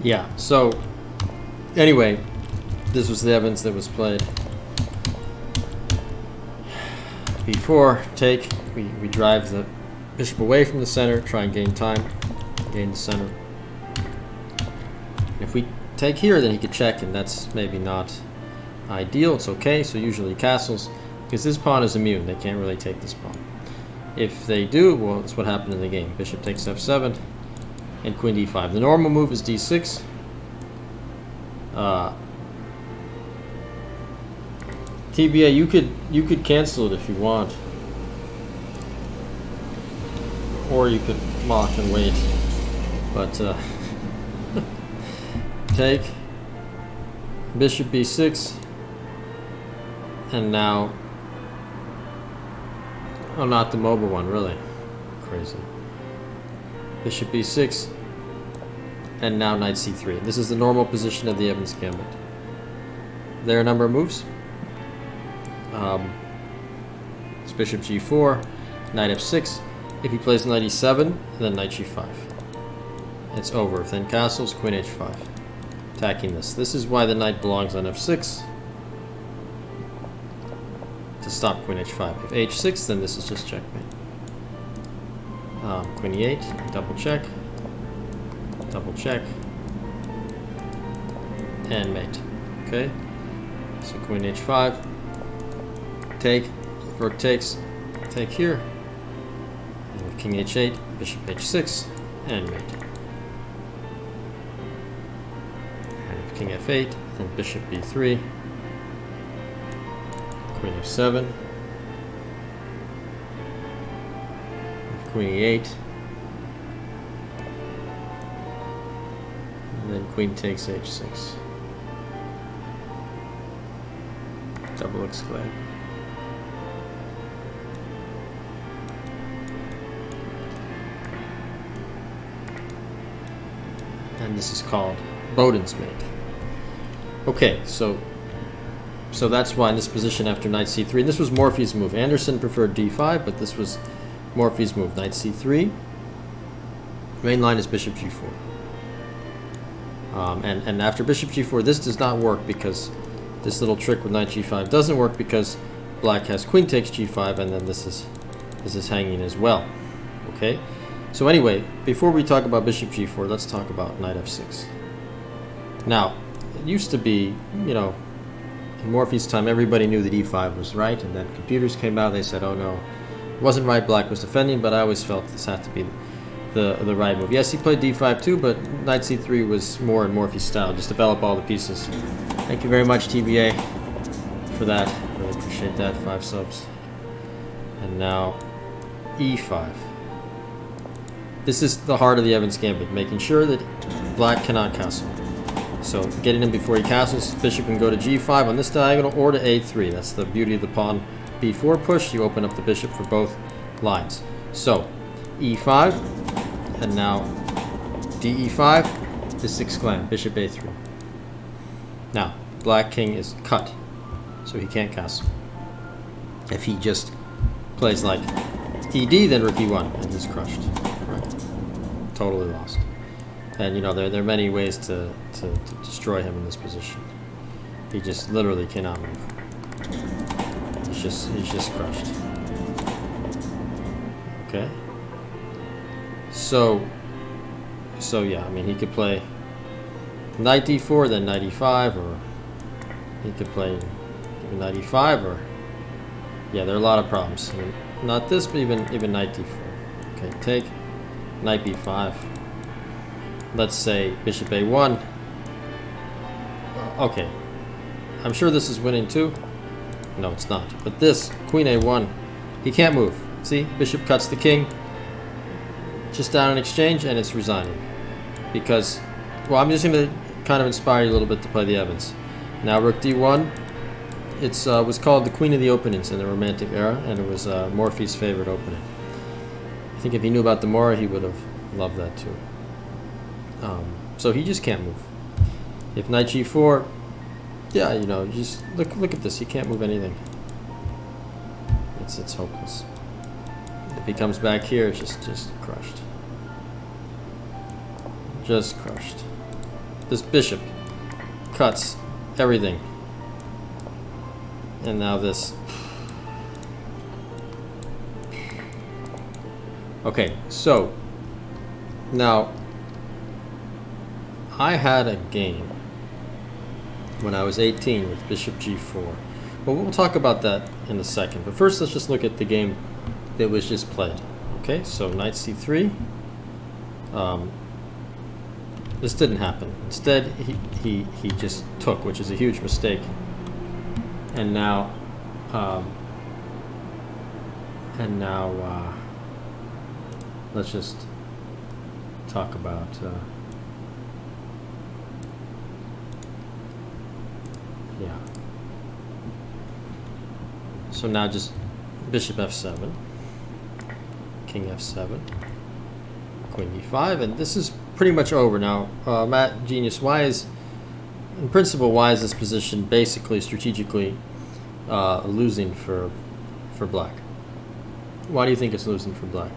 Yeah, so anyway, this was the Evans that was played. Before take, we drive the bishop away from the center, try and gain time, gain the center. If we take here, then he could check, and that's maybe not ideal. It's okay, so usually castles, because this pawn is immune. They can't really take this pawn. If they do, well, that's what happened in the game. Bishop takes f7 and queen d5. The normal move is d6. TBA, you could cancel it if you want, or you could mock and wait. But take bishop b6, and now, oh, not the mobile one, really crazy. Bishop b6, and now knight c3. This is the normal position of the Evans Gambit. There are a number of moves. It's bishop g4, knight f6. If he plays knight e7, then knight g5. It's over. If then castles, queen h5. Attacking this. This is why the knight belongs on f6. To stop queen h5. If h6, then this is just checkmate. Queen e8, double check, and mate. Okay, so queen h5, take, rook takes, take here, and with king h8, bishop h6, and mate. And if king f8, then bishop b3, queen f7, queen e8, and then queen takes h6. Double exclaim. And this is called Bowden's mate. Okay, so that's why in this position after knight c3, and this was Morphy's move. Anderson preferred d5, but this was Morphy's move. Knight c3. Main line is bishop g4. And after bishop g4, this does not work because this little trick with knight g5 doesn't work because black has queen takes g5, and then this is hanging as well. Okay. So anyway, before we talk about bishop g4, let's talk about knight f6. Now, it used to be, you know, in Morphy's time, everybody knew that e5 was right, and then computers came out, they said, oh no, it wasn't right, black was defending, but I always felt this had to be the right move. Yes, he played d5 too, but knight c3 was more in Morphy's style, just develop all the pieces. Thank you very much, TBA, for that. Really appreciate that, 5 subs. And now, e5. This is the heart of the Evans Gambit, making sure that black cannot castle. So getting him before he castles, bishop can go to g5 on this diagonal or to a3. That's the beauty of the pawn b4 push. You open up the bishop for both lines. So e5, and now de5, this exclaim, bishop a3. Now, black king is cut, so he can't castle. If he just plays like ed, then rook e1, and he's crushed. Right? Totally lost. And you know, there are many ways to destroy him in this position. He just literally cannot move. He's just crushed. Okay. So yeah, I mean, he could play knight d4, then knight e5, or he could play even knight e5, or yeah, there are a lot of problems. I mean, not this, but even knight d4. Okay, take knight b5. Let's say bishop a1. Okay, I'm sure this is winning too. No, it's not. But this, queen a1, he can't move. See, bishop cuts the king. Just down in exchange, and it's resigning. Because, well, I'm just going to kind of inspire you a little bit to play the Evans. Now rook d1. It was called the queen of the openings in the Romantic era, and it was Morphy's favorite opening. I think if he knew about the Mora, he would have loved that too. So he just can't move. If knight g4, yeah, you know, just look at this. He can't move anything. It's hopeless. If he comes back here, it's just crushed. Just crushed. this bishop cuts everything. And now this. Okay, so now I had a game when I was 18 with bishop g4. Well, we'll talk about that in a second. But first, let's just look at the game that was just played. Okay, so knight c3. This didn't happen. Instead, he just took, which is a huge mistake. And now, let's just talk about. Yeah. So now just bishop f7, king f7, queen d5, and this is pretty much over now. Matt Genius, in principle, why is this position basically strategically losing for black? Why do you think it's losing for black?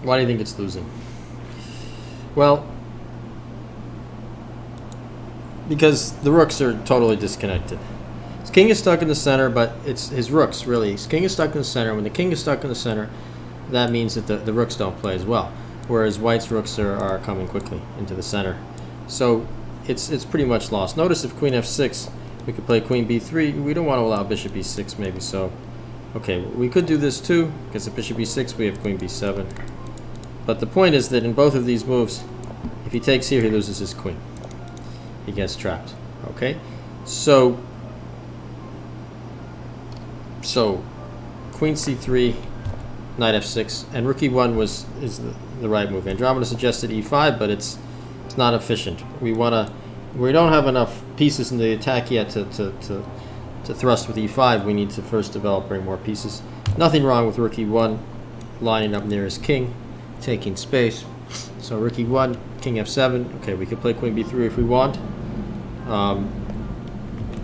Why do you think it's losing? Well, because the rooks are totally disconnected. His king is stuck in the center, but it's his rooks, really. His king is stuck in the center. When the king is stuck in the center, that means that the rooks don't play as well, whereas white's rooks are coming quickly into the center. So it's pretty much lost. Notice if queen f6, we could play queen b3. We don't want to allow bishop e6 maybe, so okay, we could do this too, because if bishop e6, we have queen b7. But the point is that in both of these moves, if he takes here, he loses his queen. He gets trapped. Okay? So queen c3, knight f6, and rook e1 is the right move. Andromeda suggested e5, but it's not efficient. We don't have enough pieces in the attack yet to thrust with e5. We need to first develop, bring more pieces. Nothing wrong with rook e1 lining up near his king, taking space. So rook e1, king f7. Okay, we could play queen b3 if we want.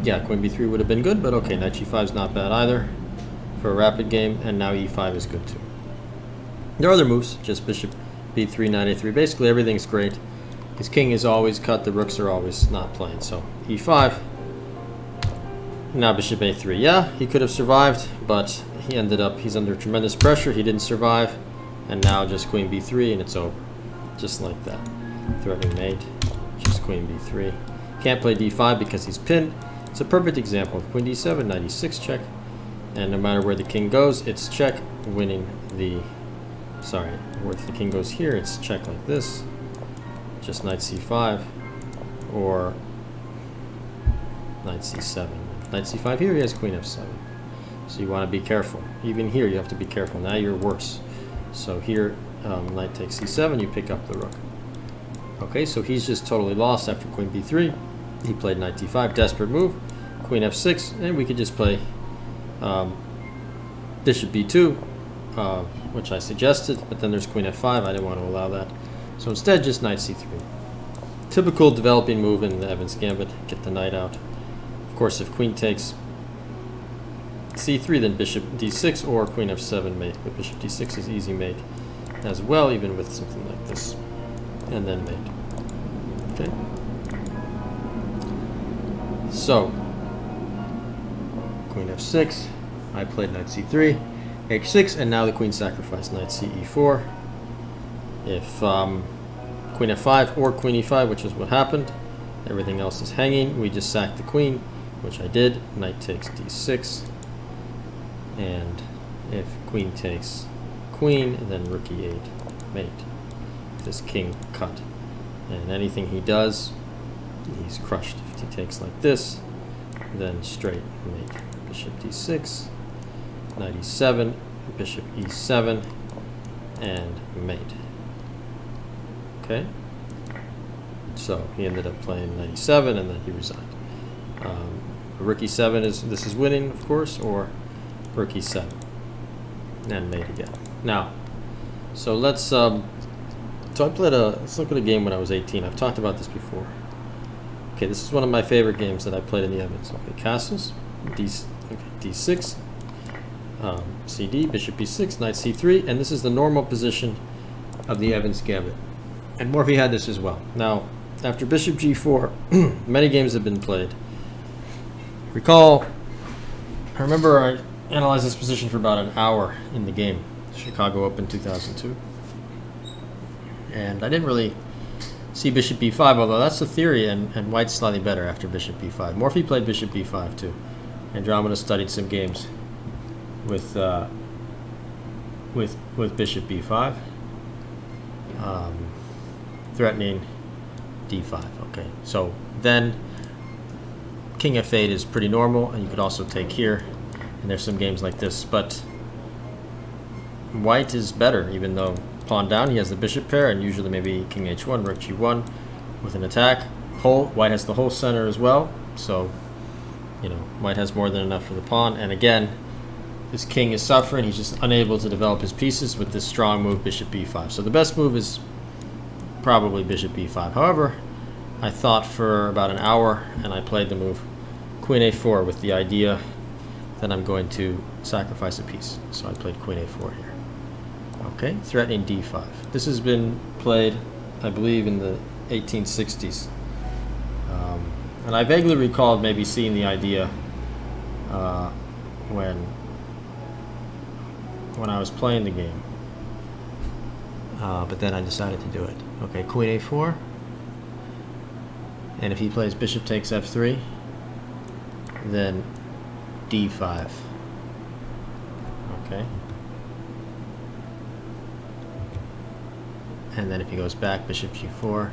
Yeah, queen b3 would have been good, but okay, knight g5 is not bad either for a rapid game, and now e5 is good too. There are other moves, just bishop b3, knight a3. Basically everything's great. His king is always cut, the rooks are always not playing. So e5, now bishop a3. Yeah, he could have survived, but he's under tremendous pressure. He didn't survive. And now just queen b3 and it's over. Just like that. Threatening mate. Just queen b3. Can't play d5 because he's pinned. It's a perfect example of queen d7, knight e6 check. And no matter where the king goes, it's check, winning the... Sorry, where the king goes here, it's check like this. Just knight c5. Or knight c7. Knight c5 here, he has queen f7. So you want to be careful. Even here, you have to be careful. Now you're worse. So here, knight takes c7, you pick up the rook. Okay, so he's just totally lost after queen b3. He played knight d5, desperate move. Queen f6, and we could just play bishop b2, which I suggested, but then there's queen f5. I didn't want to allow that. So instead, just knight c3. Typical developing move in the Evans Gambit, get the knight out. Of course, if queen takes c3, then bishop d6 or queen f7 mate, but bishop d6 is easy mate as well, even with something like this, and then mate. Okay, so queen f6, I played knight c3, h6, and now the queen sacrificed, knight ce4. If queen f5 or queen e5, which is what happened, everything else is hanging, we just sack the queen, which I did. Knight takes d6. And if queen takes queen, then rook e8 mate. This king cut. And anything he does, he's crushed. If he takes like this, then straight mate. Bishop d6, knight e7, bishop e7, and mate. Okay? So he ended up playing knight e7, and then he resigned. Rook e7 this is winning, of course, or rook e7, and mate again. Now, so let's so I played let's look at a game when I was 18. I've talked about this before. Okay, this is one of my favorite games that I played in the Evans. Okay, castles, d6, cd, bishop b6, knight c3, and this is the normal position of the Evans Gambit. And Morphy had this as well. Now, after bishop g4, many games have been played. Recall, I remember I analyzed this position for about an hour in the game, Chicago Open 2002. And I didn't really see bishop b5, although that's the theory, and white's slightly better after bishop b5. Morphy played bishop b5 too. Andromeda studied some games with bishop b5, threatening d5. Okay, so then king f8 is pretty normal, and you could also take here, and there's some games like this, but white is better. Even though pawn down, he has the bishop pair, and usually maybe king h1, rook g1 with an attack. White has the whole center as well, so you know, white has more than enough for the pawn. And again, his king is suffering. He's just unable to develop his pieces with this strong move, bishop b5. So the best move is probably bishop b5. However, I thought for about an hour, and I played the move queen a4 with the idea that I'm going to sacrifice a piece. So I played queen a4 here. Okay, threatening d5. This has been played, I believe, in the 1860s. And I vaguely recalled maybe seeing the idea when I was playing the game. But then I decided to do it. Okay, queen a4. And if he plays bishop takes f3, then d5. Okay. And then if he goes back, bishop g4,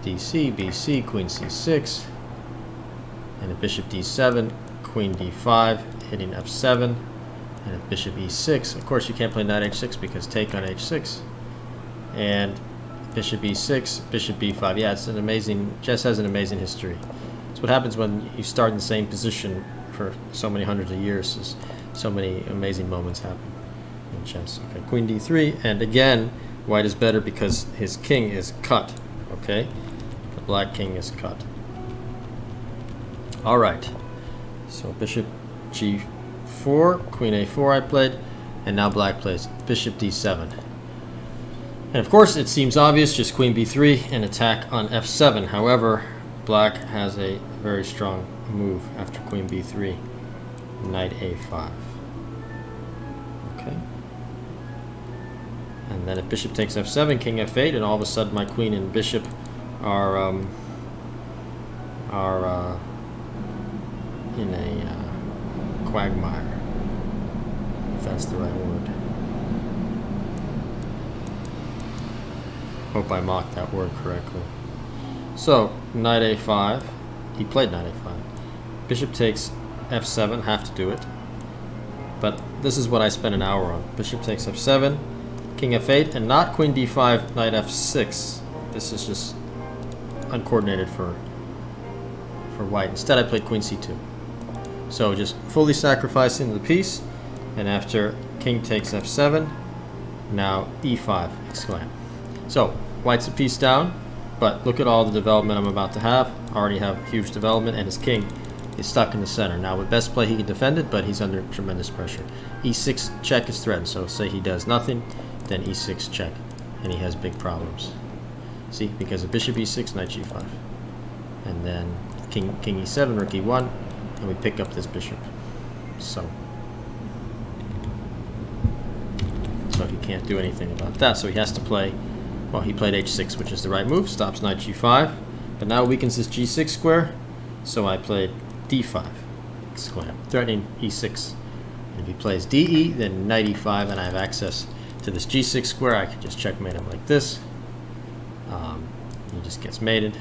dc, bc, queen c6, and if bishop d7, queen d5, hitting f7, and if bishop e6, of course you can't play knight h6 because take on h6, and bishop e6, bishop b5. Yeah, it's an amazing, chess has an amazing history. It's what happens when you start in the same position for so many hundreds of years. Is so many amazing moments happen in chess. Okay, queen d3, and again, white is better because his king is cut. Okay, the black king is cut. All right, so bishop g4, queen a4 I played, and now black plays bishop d7. And of course, it seems obvious, just queen b3 and attack on f7. However, black has a very strong move after queen b3, knight a5. Okay. And then if bishop takes f7, king f8, and all of a sudden my queen and bishop are in a quagmire, if that's the right word. Hope I mocked that word correctly. So, knight a5. He played knight a5. Bishop takes f7, have to do it. But this is what I spent an hour on. Bishop takes f7, king f8, and not queen d5, knight f6. This is just uncoordinated for white. Instead, I played queen c2. So just fully sacrificing the piece, and after king takes f7, now e5, exclaim. So, white's a piece down, but look at all the development I'm about to have. I already have huge development, and his king is stuck in the center. Now, with best play, he can defend it, but he's under tremendous pressure. e6 check is threatened, so say he does nothing, then e6 check, and he has big problems. See, because of bishop e6, knight g5. And then king e7, rook e1, and we pick up this bishop. So he can't do anything about that, so he has to play, well, he played h6, which is the right move, stops knight g5, but now weakens this g6 square, so I played d5, exclaim, threatening e6. And if he plays de, then knight e5, and I have access to this g6 square. I can just checkmate him like this. He just gets mated.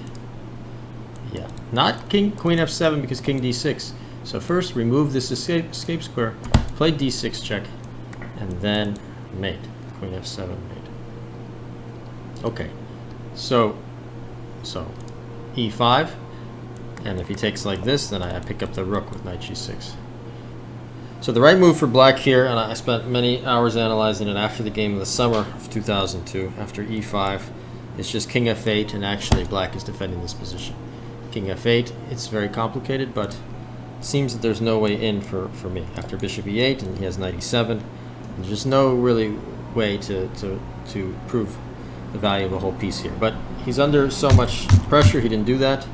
Yeah, not queen f7 because king d6. So first remove this escape square, play d6 check, and then mate. Queen f7 mate. Okay, so So e5, and if he takes like this, then I pick up the rook with knight g6. So the right move for black here, and I spent many hours analyzing it after the game of the summer of 2002, after e5, is just king f8, and actually black is defending this position. King f8, it's very complicated, but it seems that there's no way in for me. After bishop e8, and he has knight e7, there's just no really way to prove the value of the whole piece here. But he's under so much pressure, he didn't do that.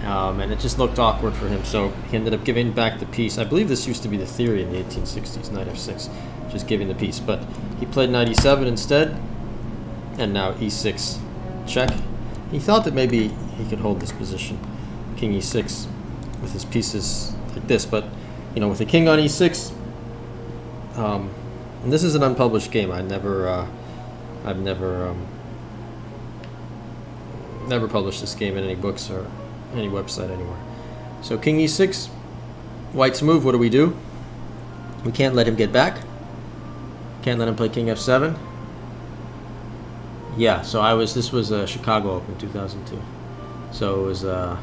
And it just looked awkward for him, so he ended up giving back the piece. I believe this used to be the theory in the 1860s, knight f6, just giving the piece. But he played knight e7 instead, and now e6 check. He thought that maybe he could hold this position, king e6, with his pieces like this. But, you know, with the king on e6, and this is an unpublished game. I've never published this game in any books or any website anywhere. So king e6, white's move. What do? We can't let him get back. Can't let him play king f7. Yeah, so this was a Chicago Open 2002. So it was I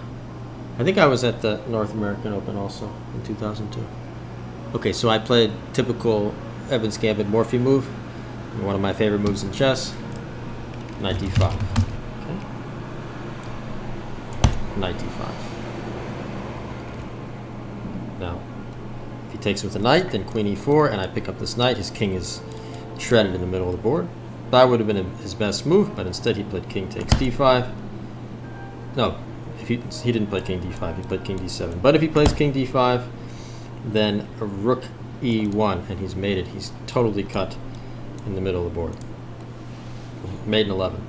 think I was at the North American Open also in 2002. Okay, so I played typical Evans Gambit Morphy move, one of my favorite moves in chess, knight d5. Knight d5. Now, if he takes with a knight, then queen e4, and I pick up this knight. His king is shredded in the middle of the board. That would have been his best move, but instead he played king takes d5. No, if he didn't play king d5, he played king d7. But if he plays king d5, then a rook e1, and he's mated. He's totally cut in the middle of the board. Mate in 11.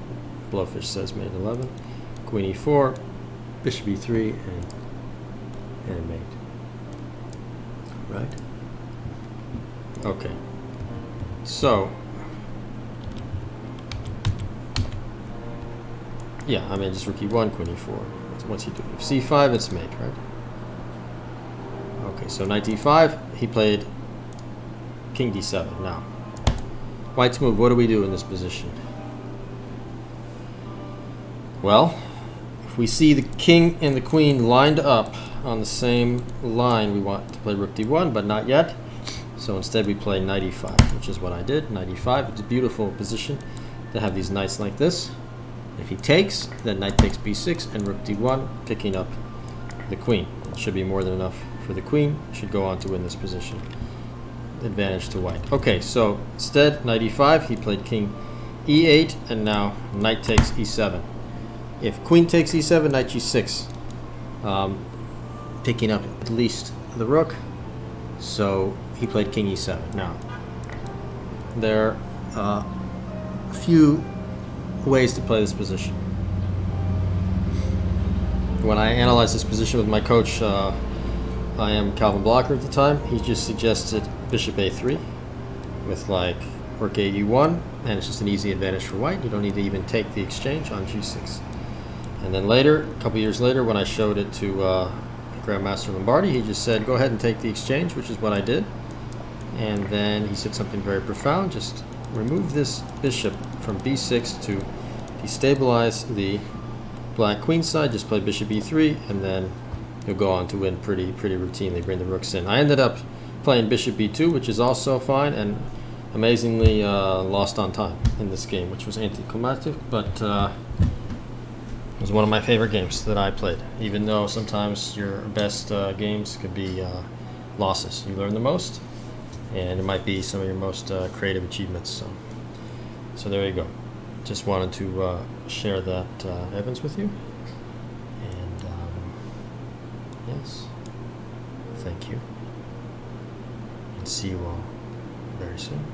Blowfish says mate in 11. Queen e4. Bishop e3 and mate. Right? Okay. So, yeah, I mean, just rook e1, queen e4. What's he doing? If c5, it's mate, right? Okay, so knight d5, he played king d7. Now, white's move, what do we do in this position? Well, if we see the king and the queen lined up on the same line, we want to play rook d1, but not yet. So instead we play knight e5, which is what I did. Knight e5, it's a beautiful position to have these knights like this. If he takes, then knight takes b6 and rook d1, picking up the queen. It should be more than enough for the queen. Should go on to win this position. Advantage to white. Okay, so instead, knight e5, he played king e8, and now knight takes e7. If queen takes e7, knight g6, picking up at least the rook. So he played king e7. Now, there are a few ways to play this position. When I analyzed this position with my coach, I am Calvin Blocker at the time, he just suggested bishop a3 with like rook a e1, and it's just an easy advantage for white. You don't need to even take the exchange on g6. And then later, a couple years later, when I showed it to Grandmaster Lombardi, he just said, go ahead and take the exchange, which is what I did. And then he said something very profound, just remove this bishop from b6 to destabilize the black queen side, just play bishop e3, and then you'll go on to win pretty routinely, bring the rooks in. I ended up playing bishop b2, which is also fine, and amazingly lost on time in this game, which was anticlimactic, but it was one of my favorite games that I played, even though sometimes your best games could be losses. You learn the most, and it might be some of your most creative achievements. So there you go. Just wanted to share that Evans with you. And yes, thank you. And see you all very soon.